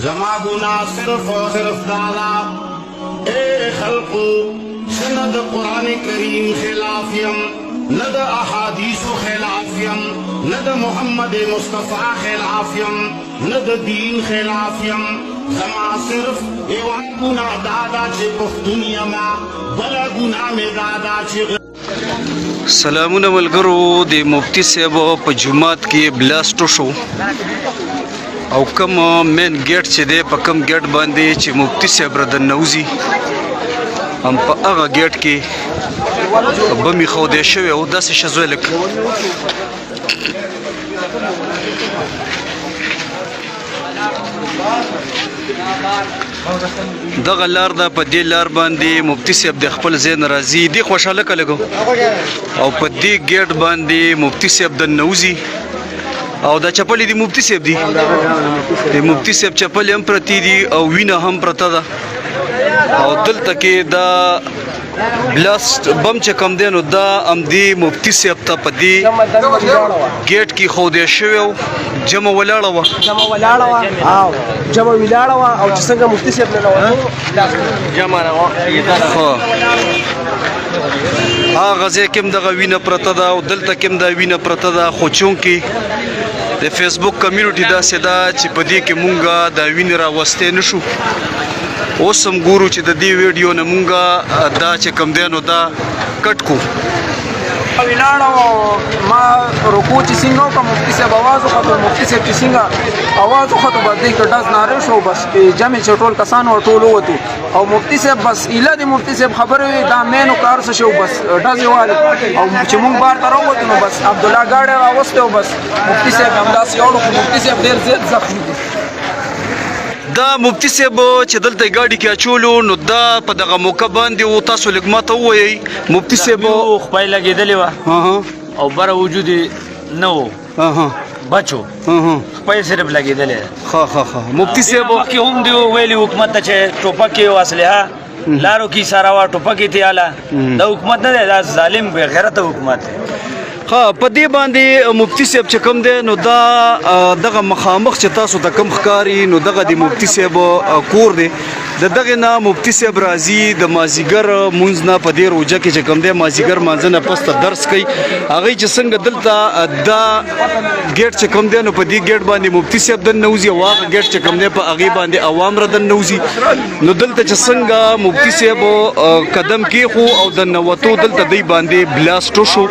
زما گناہ صرف و صرف دادا اے خلقو سند قرآن کریم خلافیم ند احادیث خلافیم ند محمد مصطفیٰ خلافیم ند دین خلافیم زما صرف ایوان گناہ دادا چه پختونی ما بلا گناہ میں دادا چه سلامونه ملګرو د مفتی صاحب په جمعات کې بلاستو شو او کوم مین گیټ چې دی په کوم گیټ باندې چې مفتی صاحب را دننوزي هم په هغه گیټ کې بمې خودې شوی او داسې شزوی لک دغه لار ده په دې لار باندې مفتی صاحب د خپل ځین راځي دی خوشاله کلګو او په دې گیټ باندې مفتی صاحب د نوزي او دا چپلې دی مفتی صاحب دی د مفتی صاحب چپلې هم پرتی دي او وینه هم پرته ده او دلته کې دا بلاست بم چې کم دی نو دا هم دی مفتی صاحب ته په دې گیټ کې خودې شوی او جمع ولاړه وه او جمع ولاړه وه او چې څنګه مفتی صاحب ننوتو جمع هغه ځای کې هم دغه وینه پرته ده او دلته کې هم دا وینه پرته ده خو چونکې د فیسبوک کمیونټي داسې ده چې په دې کې مونږ دا وینې راوستی نه شو اوس هم ګورو چې د دې ویډیو نه مونږ دا چې کوم دی نو دا کټ کو ولاړه ما رکوع چې څنګه وکړه مفتی صاحب اواز وخوته مفتی صاحب چې څنګه اواز وخوته بس دی که ډز نارې شو بس جمع چې ټول کسان ور ټول ووتو او مفتی صاحب بس ایله د مفتی صاحب خبرې وې دا مینو کار څه شو بس ډز یې والي او چې مونږ بار ته راووتو نو بس عبدالله ګاډی راوستی او بس مفتی صاحب همداسې یوړو خو مفتی صاحب ډېر زیات زخمي دي دا مفتی صاحب چې دلته ګاډي کې اچولو نو دا په دغه موقع باندې و تاسو لږ ماته ووایئ مفتی صاحب خپای لګېدلې وه او بره وجود یې نه و بچو خپای صرف لګېدلې ښه مفتی صاحب مخکې هم دی ویلي حکومت ته چې ټوپک او اسلحه لارو کې ساره وه ټوپک یې تیاله دا حکومت نه دی دا ظالم بې غیرته حکومت دی ها په دې باندې مفتی صاحب چې کوم دی نو دا دغه مخامخ چې تاسو ته کم ښکاري نو دغه د مفتی صاحب کور دی د دغه نه مفتی صاحب راځي د مازیګر مونځ نه په دې روژه کې چې کوم دی مازیګر مانځه نه پس ته درس کوي هغوی چې څنګه دلته دا ګیټ چې کوم دی نو په دې ګیټ باندې مفتی صاحب دننوځي او هغه ګیټ چې کوم دی په هغې باندې عوام را دننوځي نو دلته چې څنګه مفتی صاحب قدم کېښو او د ننوتو دلته دوی باندې بلاستو شو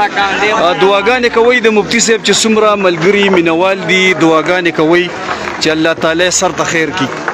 دعاګانې کوئ د مفتی صاحب چې څومره ملګري مینوال دي دعاګانې کوئ چې الله تعالی سر ته خیر کړي